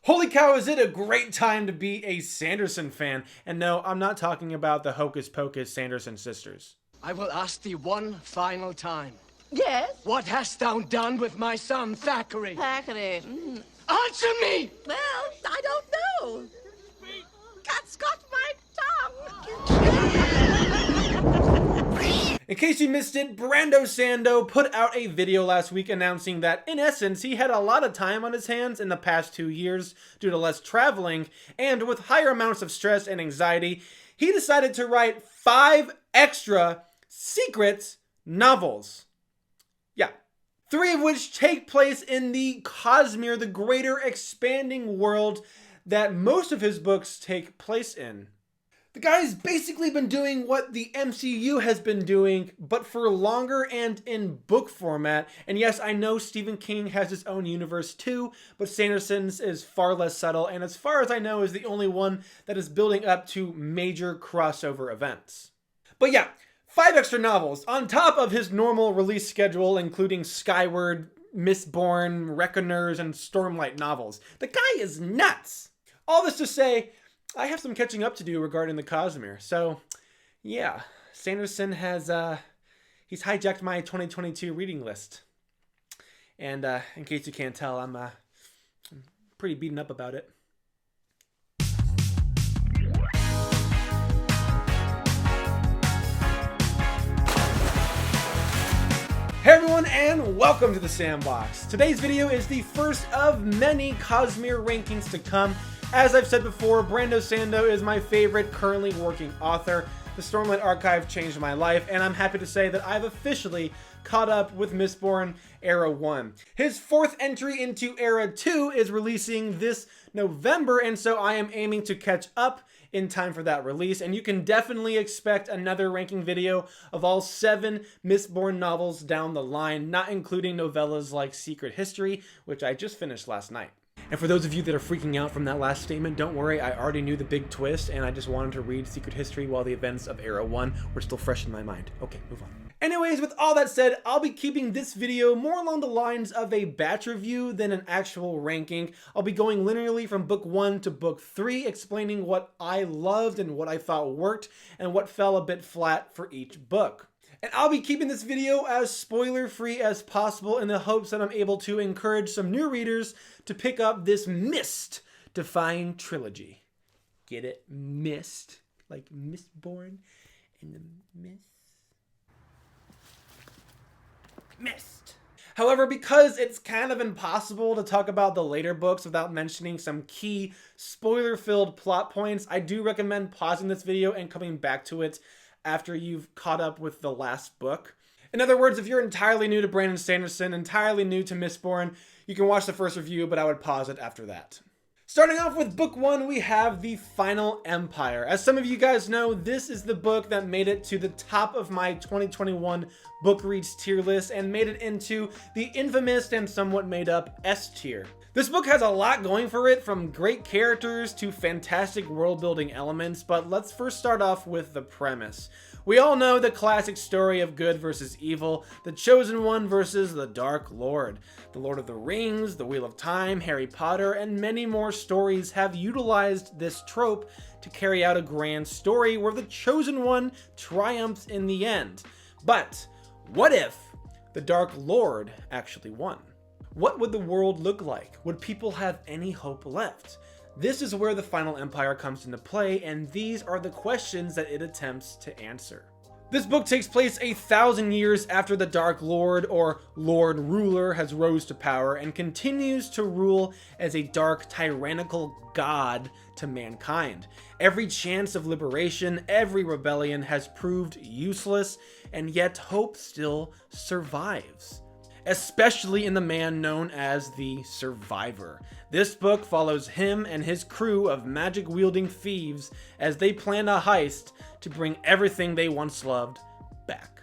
Holy cow, is it a great time to be a Sanderson fan? And no, I'm not talking about the Hocus Pocus Sanderson sisters. I will ask thee one final time. Yes? What hast thou done with my son, Thackeray? Thackeray. Answer me! Well, I don't know. Cat's got my tongue. In case you missed it, BrandoSando put out a video last week announcing that, in essence, he had a lot of time on his hands in the past 2 years due to less traveling, and with higher amounts of stress and anxiety, he decided to write 5 extra secret novels. Yeah. 3 of which take place in the Cosmere, the greater expanding world that most of his books take place in. The guy's basically been doing what the MCU has been doing, but for longer and in book format. And yes, I know Stephen King has his own universe too, but Sanderson's is far less subtle, and as far as I know is the only one that is building up to major crossover events. But yeah, 5 extra novels on top of his normal release schedule, including Skyward, Mistborn, Reckoners, and Stormlight novels. The guy is nuts! All this to say, I have some catching up to do regarding the Cosmere. So, yeah, Sanderson has, he's hijacked my 2022 reading list. And, in case you can't tell, I'm pretty beaten up about it. Hey everyone, and welcome to the Sandbox. Today's video is the first of many Cosmere rankings to come. As I've said before, BrandoSando is my favorite currently working author. The Stormlight Archive changed my life, and I'm happy to say that I've officially caught up with Mistborn Era 1. His 4th entry into Era 2 is releasing this November, and so I am aiming to catch up in time for that release, and you can definitely expect another ranking video of all 7 Mistborn novels down the line, not including novellas like Secret History, which I just finished last night. And for those of you that are freaking out from that last statement, don't worry, I already knew the big twist, and I just wanted to read Secret History while the events of Era 1 were still fresh in my mind. Okay, move on. Anyways, with all that said, I'll be keeping this video more along the lines of a batch review than an actual ranking. I'll be going linearly from book 1 to book 3, explaining what I loved and what I thought worked, and what fell a bit flat for each book. And I'll be keeping this video as spoiler-free as possible in the hopes that I'm able to encourage some new readers to pick up this Mist-defying trilogy. Get it? Mist. Like Mistborn and the Mist. Mist. However, because it's kind of impossible to talk about the later books without mentioning some key spoiler-filled plot points, I do recommend pausing this video and coming back to it after you've caught up with the last book. In other words, if you're entirely new to Brandon Sanderson, entirely new to Mistborn, you can watch the first review, but I would pause it after that. Starting off with book 1, we have The Final Empire. As some of you guys know, this is the book that made it to the top of my 2021 book reads tier list and made it into the infamous and somewhat made up S tier. This book has a lot going for it, from great characters to fantastic world-building elements, but let's first start off with the premise. We all know the classic story of good versus evil, the Chosen One versus the Dark Lord. The Lord of the Rings, The Wheel of Time, Harry Potter, and many more stories have utilized this trope to carry out a grand story where the Chosen One triumphs in the end. But what if the Dark Lord actually won? What would the world look like? Would people have any hope left? This is where the Final Empire comes into play, and these are the questions that it attempts to answer. This book takes place 1,000 years after the Dark Lord, or Lord Ruler, has rose to power and continues to rule as a dark, tyrannical god to mankind. Every chance of liberation, every rebellion has proved useless, and yet hope still survives. Especially in the man known as the Survivor. This book follows him and his crew of magic-wielding thieves as they plan a heist to bring everything they once loved back.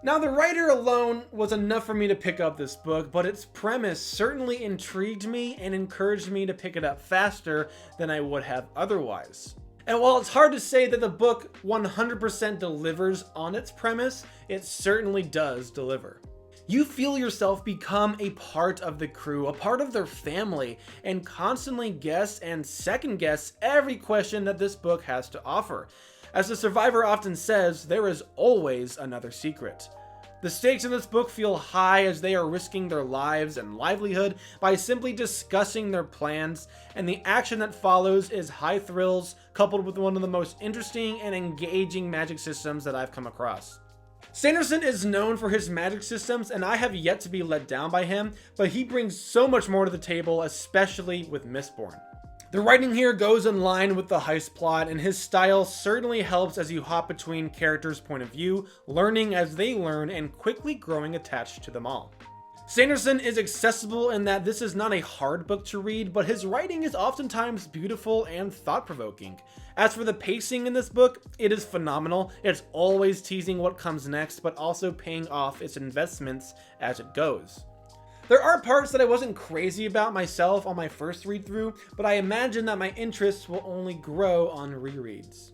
Now, the writer alone was enough for me to pick up this book, but its premise certainly intrigued me and encouraged me to pick it up faster than I would have otherwise. And while it's hard to say that the book 100% delivers on its premise, it certainly does deliver. You feel yourself become a part of the crew, a part of their family, and constantly guess and second guess every question that this book has to offer. As the survivor often says, there is always another secret. The stakes in this book feel high as they are risking their lives and livelihood by simply discussing their plans, and the action that follows is high thrills coupled with one of the most interesting and engaging magic systems that I've come across. Sanderson is known for his magic systems, and I have yet to be let down by him, but he brings so much more to the table, especially with Mistborn. The writing here goes in line with the heist plot, and his style certainly helps as you hop between characters' point of view, learning as they learn and quickly growing attached to them all. Sanderson is accessible in that this is not a hard book to read, but his writing is oftentimes beautiful and thought-provoking. As for the pacing in this book, it is phenomenal. It's always teasing what comes next, but also paying off its investments as it goes. There are parts that I wasn't crazy about myself on my first read through, but I imagine that my interests will only grow on rereads.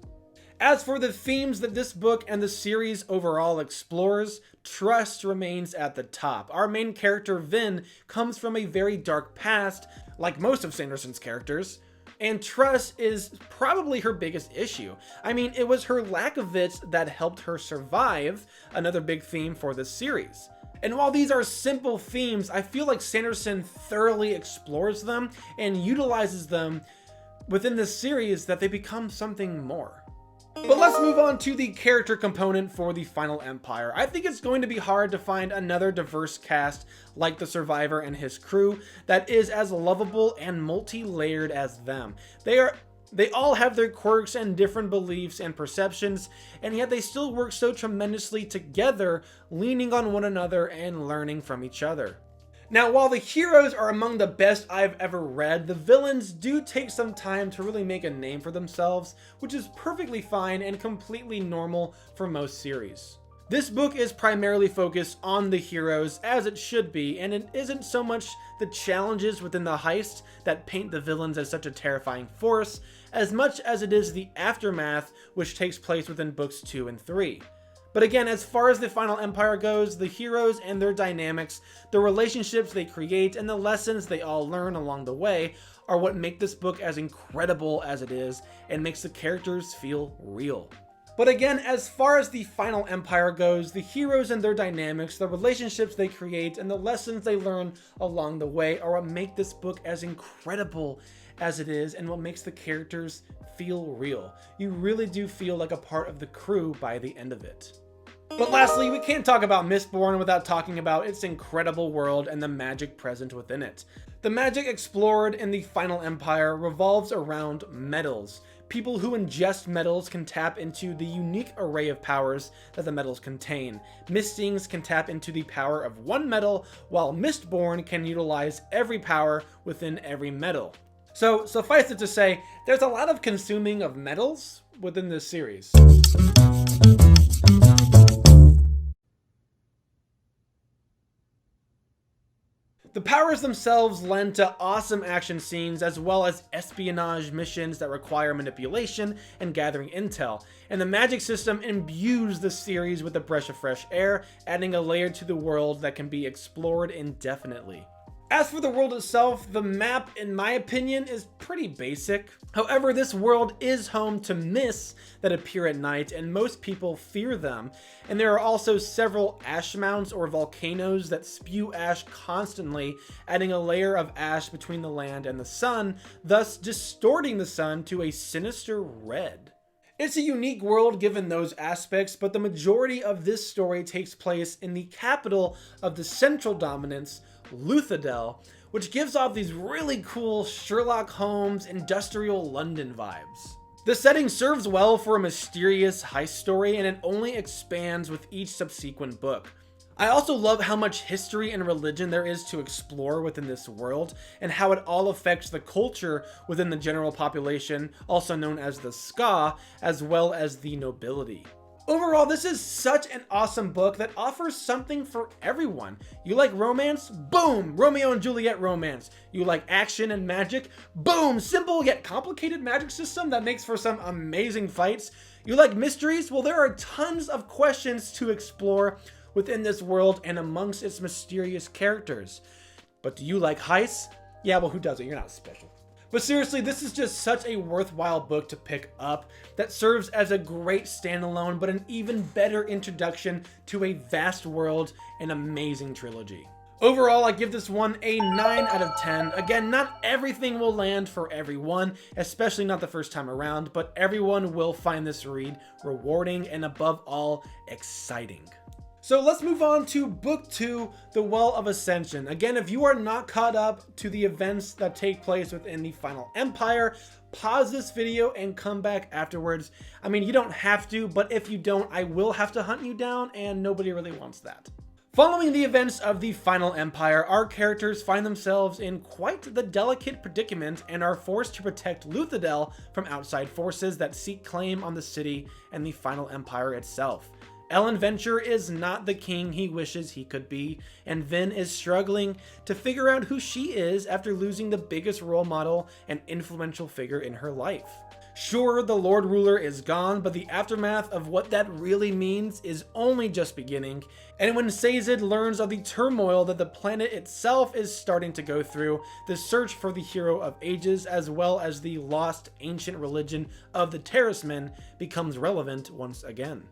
As for the themes that this book and the series overall explores, trust remains at the top. Our main character, Vin, comes from a very dark past, like most of Sanderson's characters, and trust is probably her biggest issue. I mean, it was her lack of it that helped her survive, another big theme for this series. And while these are simple themes, I feel like Sanderson thoroughly explores them and utilizes them within this series that they become something more. But let's move on to the character component for the Final Empire. I think it's going to be hard to find another diverse cast like the Survivor and his crew that is as lovable and multi-layered as them. They all have their quirks and different beliefs and perceptions, and yet they still work so tremendously together, leaning on one another and learning from each other. Now, while the heroes are among the best I've ever read, the villains do take some time to really make a name for themselves, which is perfectly fine and completely normal for most series. This book is primarily focused on the heroes, as it should be, and it isn't so much the challenges within the heist that paint the villains as such a terrifying force, as much as it is the aftermath which takes place within books 2 and 3. But again, as far as the Final Empire goes, the heroes and their dynamics, the relationships they create, and the lessons they all learn along the way are what make this book as incredible as it is, and makes the characters feel real. But again, as far as the Final Empire goes, the heroes and their dynamics, the relationships they create, and the lessons they learn along the way are what make this book as incredible as it is, and what makes the characters feel real. You really do feel like a part of the crew by the end of it. But lastly, we can't talk about Mistborn without talking about its incredible world and the magic present within it. The magic explored in the Final Empire revolves around metals. People who ingest metals can tap into the unique array of powers that the metals contain. Mistings can tap into the power of one metal, while Mistborn can utilize every power within every metal. So suffice it to say, there's a lot of consuming of metals within this series. The powers themselves lend to awesome action scenes as well as espionage missions that require manipulation and gathering intel, and the magic system imbues the series with a breath of fresh air, adding a layer to the world that can be explored indefinitely. As for the world itself, the map, in my opinion, is pretty basic. However, this world is home to mists that appear at night, and most people fear them. And there are also several ash mounds or volcanoes that spew ash constantly, adding a layer of ash between the land and the sun, thus distorting the sun to a sinister red. It's a unique world given those aspects, but the majority of this story takes place in the capital of the Central Dominance, Luthadel, which gives off these really cool Sherlock Holmes industrial London vibes. The setting serves well for a mysterious heist story, and it only expands with each subsequent book. I also love how much history and religion there is to explore within this world, and how it all affects the culture within the general population, also known as the Ska, as well as the nobility. Overall, this is such an awesome book that offers something for everyone. You like romance? Boom! Romeo and Juliet romance. You like action and magic? Boom! Simple yet complicated magic system that makes for some amazing fights. You like mysteries? Well, there are tons of questions to explore within this world and amongst its mysterious characters. But do you like heists? Yeah, well, who doesn't? You're not special. But seriously, this is just such a worthwhile book to pick up that serves as a great standalone, but an even better introduction to a vast world and amazing trilogy. Overall, I give this one a 9 out of 10. Again, not everything will land for everyone, especially not the first time around, but everyone will find this read rewarding and above all, exciting. So let's move on to Book 2, The Well of Ascension. Again, if you are not caught up to the events that take place within the Final Empire, pause this video and come back afterwards. I mean, you don't have to, but if you don't, I will have to hunt you down, and nobody really wants that. Following the events of the Final Empire, our characters find themselves in quite the delicate predicament and are forced to protect Luthadel from outside forces that seek claim on the city and the Final Empire itself. Ellen Venture is not the king he wishes he could be, and Vin is struggling to figure out who she is after losing the biggest role model and influential figure in her life. Sure, the Lord Ruler is gone, but the aftermath of what that really means is only just beginning, and when Sazed learns of the turmoil that the planet itself is starting to go through, the search for the hero of ages as well as the lost ancient religion of the Terracemen becomes relevant once again.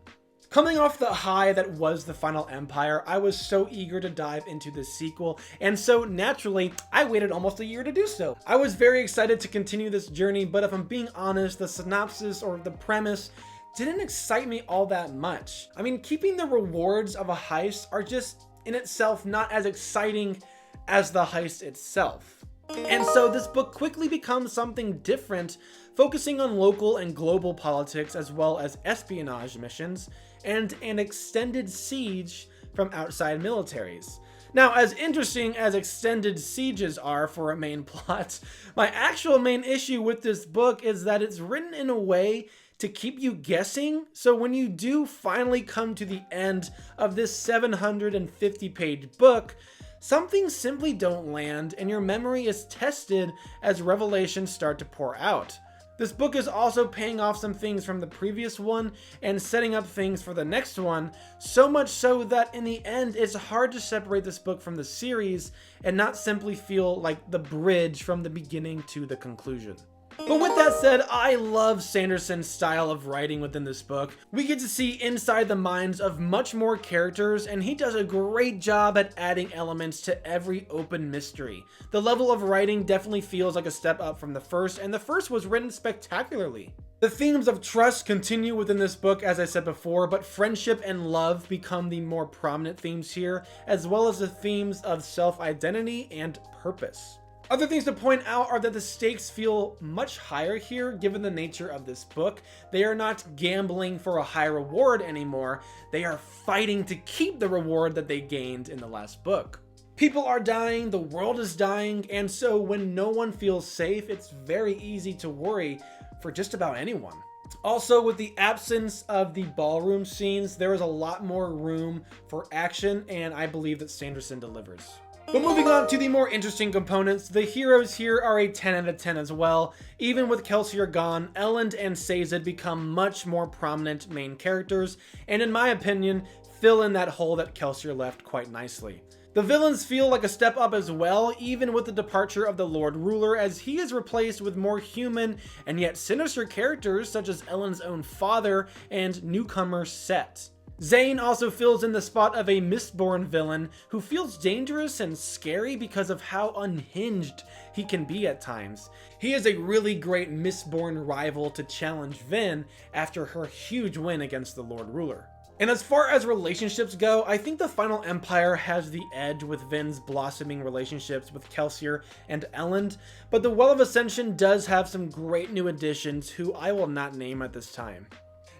Coming off the high that was the Final Empire, I was so eager to dive into the sequel, and so naturally, I waited almost a year to do so. I was very excited to continue this journey, but if I'm being honest, the synopsis or the premise didn't excite me all that much. I mean, keeping the rewards of a heist are just in itself not as exciting as the heist itself. And so this book quickly becomes something different, focusing on local and global politics as well as espionage missions, and an extended siege from outside militaries. Now, as interesting as extended sieges are for a main plot, my actual main issue with this book is that it's written in a way to keep you guessing, so when you do finally come to the end of this 750-page book, some things simply don't land and your memory is tested as revelations start to pour out. This book is also paying off some things from the previous one and setting up things for the next one, so much so that in the end it's hard to separate this book from the series and not simply feel like the bridge from the beginning to the conclusion. But with that said, I love Sanderson's style of writing within this book. We get to see inside the minds of much more characters, and he does a great job at adding elements to every open mystery. The level of writing definitely feels like a step up from the first, and the first was written spectacularly. The themes of trust continue within this book, as I said before, but friendship and love become the more prominent themes here, as well as the themes of self-identity and purpose. Other things to point out are that the stakes feel much higher here given the nature of this book. They are not gambling for a high reward anymore, they are fighting to keep the reward that they gained in the last book. People are dying, the world is dying, and so when no one feels safe, it's very easy to worry for just about anyone. Also, with the absence of the ballroom scenes, there is a lot more room for action, and I believe that Sanderson delivers. But moving on to the more interesting components, the heroes here are a 10 out of 10 as well. Even with Kelsier gone, Elend and Sazed become much more prominent main characters, and in my opinion, fill in that hole that Kelsier left quite nicely. The villains feel like a step up as well, even with the departure of the Lord Ruler, as he is replaced with more human and yet sinister characters such as Elend's own father and newcomer Set. Zane also fills in the spot of a Mistborn villain who feels dangerous and scary because of how unhinged he can be at times. He is a really great Mistborn rival to challenge Vin after her huge win against the Lord Ruler. And as far as relationships go, I think the Final Empire has the edge with Vin's blossoming relationships with Kelsier and Elend, but the Well of Ascension does have some great new additions who I will not name at this time.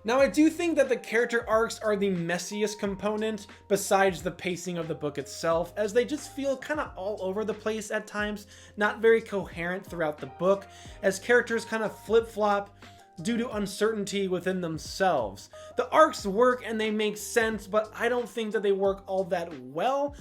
Now, I do think that the character arcs are the messiest component besides the pacing of the book itself, as they just feel kind of all over the place at times, not very coherent throughout the book, as characters kind of flip-flop due to uncertainty within themselves. The arcs work and they make sense, but I don't think that they work all that well,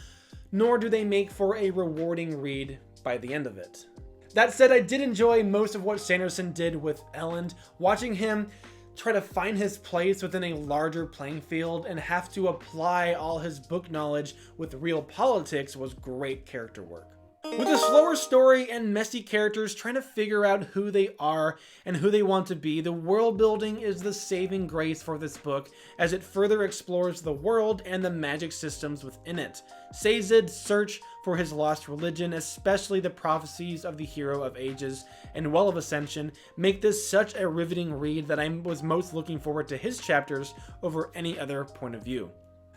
nor do they make for a rewarding read by the end of it. That said, I did enjoy most of what Sanderson did with Elend, watching him try to find his place within a larger playing field and have to apply all his book knowledge with real politics was great character work. With a slower story and messy characters trying to figure out who they are and who they want to be, the world building is the saving grace for this book as it further explores the world and the magic systems within it. Sazed's search for his lost religion, especially the prophecies of the Hero of Ages and Well of Ascension, make this such a riveting read that I was most looking forward to his chapters over any other point of view.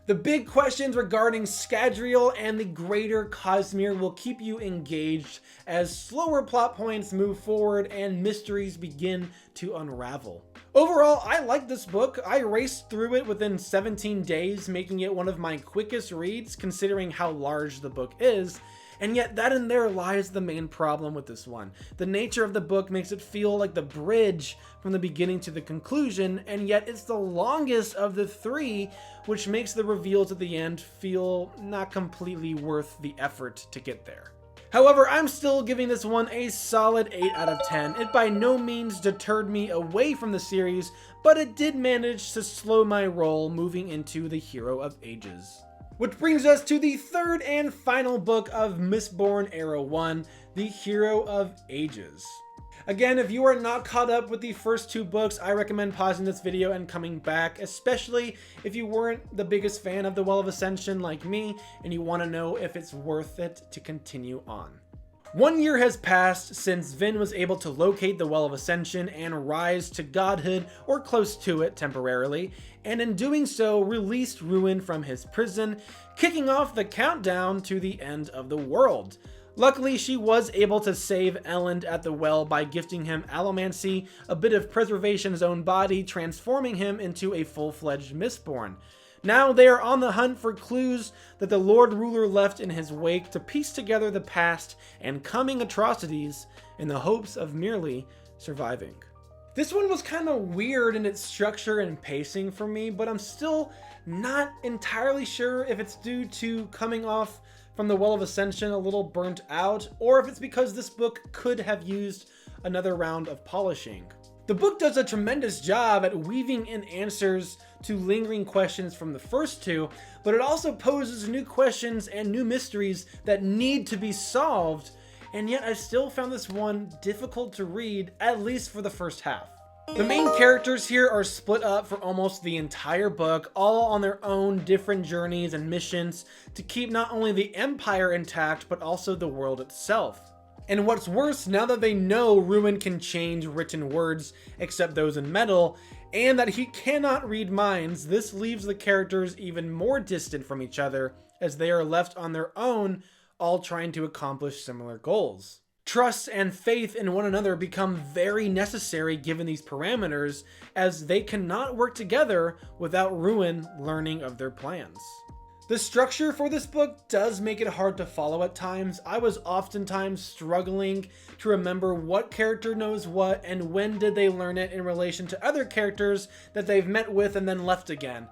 The big questions regarding Scadrial and the greater Cosmere will keep you engaged as slower plot points move forward and mysteries begin to unravel. Overall, I like this book. I raced through it within 17 days, making it one of my quickest reads considering how large the book is. And yet that in there lies the main problem with this one. The nature of the book makes it feel like the bridge from the beginning to the conclusion, and yet it's the longest of the three, which makes the reveals at the end feel not completely worth the effort to get there. However, I'm still giving this one a solid 8 out of 10. It by no means deterred me away from the series, but it did manage to slow my roll moving into the Hero of Ages. Which brings us to the third and final book of Mistborn Era 1, The Hero of Ages. Again, if you are not caught up with the first two books, I recommend pausing this video and coming back, especially if you weren't the biggest fan of the Well of Ascension like me, and you want to know if it's worth it to continue on. 1 year has passed since Vin was able to locate the Well of Ascension and rise to godhood, or close to it temporarily, and in doing so released Ruin from his prison, kicking off the countdown to the end of the world. Luckily, she was able to save Elend at the well by gifting him allomancy, a bit of preservation of his own body, transforming him into a full-fledged Mistborn. Now they are on the hunt for clues that the Lord Ruler left in his wake to piece together the past and coming atrocities in the hopes of merely surviving. This one was kind of weird in its structure and pacing for me, but I'm still not entirely sure if it's due to coming off from the Well of Ascension a little burnt out, or if it's because this book could have used another round of polishing. The book does a tremendous job at weaving in answers to lingering questions from the first two, but it also poses new questions and new mysteries that need to be solved, and yet I still found this one difficult to read, at least for the first half. The main characters here are split up for almost the entire book, all on their own different journeys and missions to keep not only the Empire intact, but also the world itself. And what's worse, now that they know Ruin can change written words except those in metal, and that he cannot read minds, this leaves the characters even more distant from each other as they are left on their own, all trying to accomplish similar goals. Trust and faith in one another become very necessary given these parameters, as they cannot work together without Ruin learning of their plans. The structure for this book does make it hard to follow at times. I was oftentimes struggling to remember what character knows what and when did they learn it in relation to other characters that they've met with and then left again.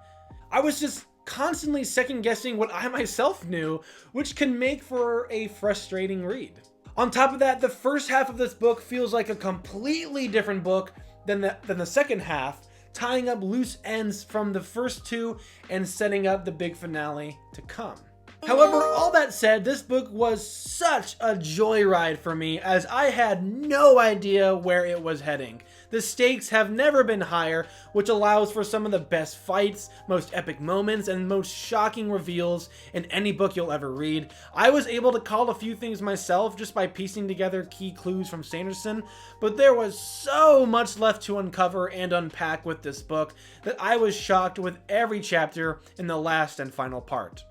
I was just constantly second guessing what I myself knew, which can make for a frustrating read. On top of that, the first half of this book feels like a completely different book than the second half, tying up loose ends from the first two and setting up the big finale to come. However, all that said, this book was such a joyride for me as I had no idea where it was heading. The stakes have never been higher, which allows for some of the best fights, most epic moments, and most shocking reveals in any book you'll ever read. I was able to call a few things myself just by piecing together key clues from Sanderson, but there was so much left to uncover and unpack with this book that I was shocked with every chapter in the last and final part.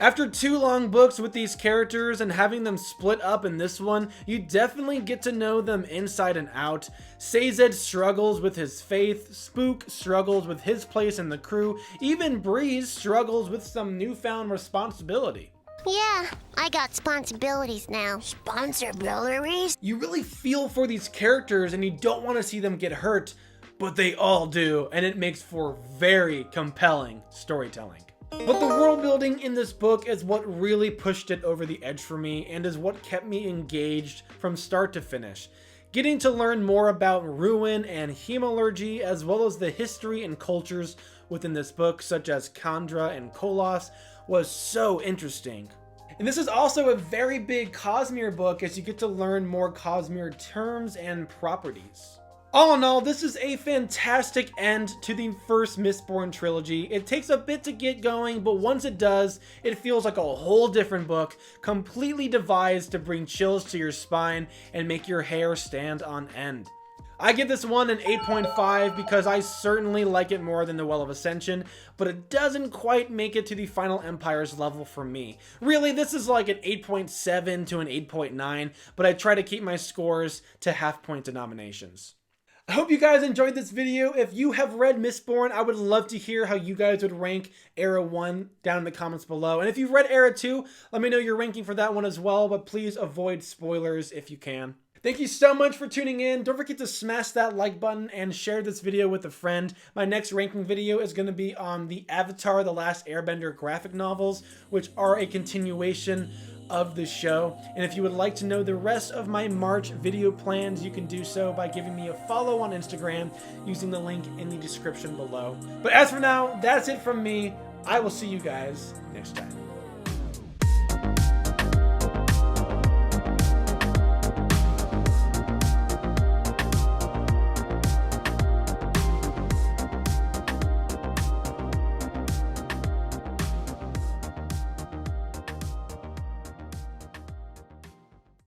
After 2 long books with these characters and having them split up in this one, you definitely get to know them inside and out. Sazed struggles with his faith, Spook struggles with his place in the crew, even Breeze struggles with some newfound responsibility. Yeah, I got responsibilities now. Responsibilities? You really feel for these characters and you don't want to see them get hurt, but they all do, and it makes for very compelling storytelling. But the world building in this book is what really pushed it over the edge for me and is what kept me engaged from start to finish. Getting to learn more about ruin and hemalurgy, as well as the history and cultures within this book, such as Kandra and Kolos, was so interesting. And this is also a very big Cosmere book, as you get to learn more Cosmere terms and properties. All in all, this is a fantastic end to the first Mistborn trilogy. It takes a bit to get going, but once it does, it feels like a whole different book, completely devised to bring chills to your spine and make your hair stand on end. I give this one an 8.5 because I certainly like it more than the Well of Ascension, but it doesn't quite make it to the Final Empire's level for me. Really, this is like an 8.7 to an 8.9, but I try to keep my scores to half-point denominations. I hope you guys enjoyed this video. If you have read Mistborn, I would love to hear how you guys would rank Era 1 down in the comments below. And if you've read Era 2, let me know your ranking for that one as well, but please avoid spoilers if you can. Thank you so much for tuning in. Don't forget to smash that like button and share this video with a friend. My next ranking video is going to be on the Avatar: The Last Airbender graphic novels, which are a continuation of the show. And if you would like to know the rest of my March video plans, you can do so by giving me a follow on Instagram using the link in the description below. But as for now, that's it from me. I will see you guys next time.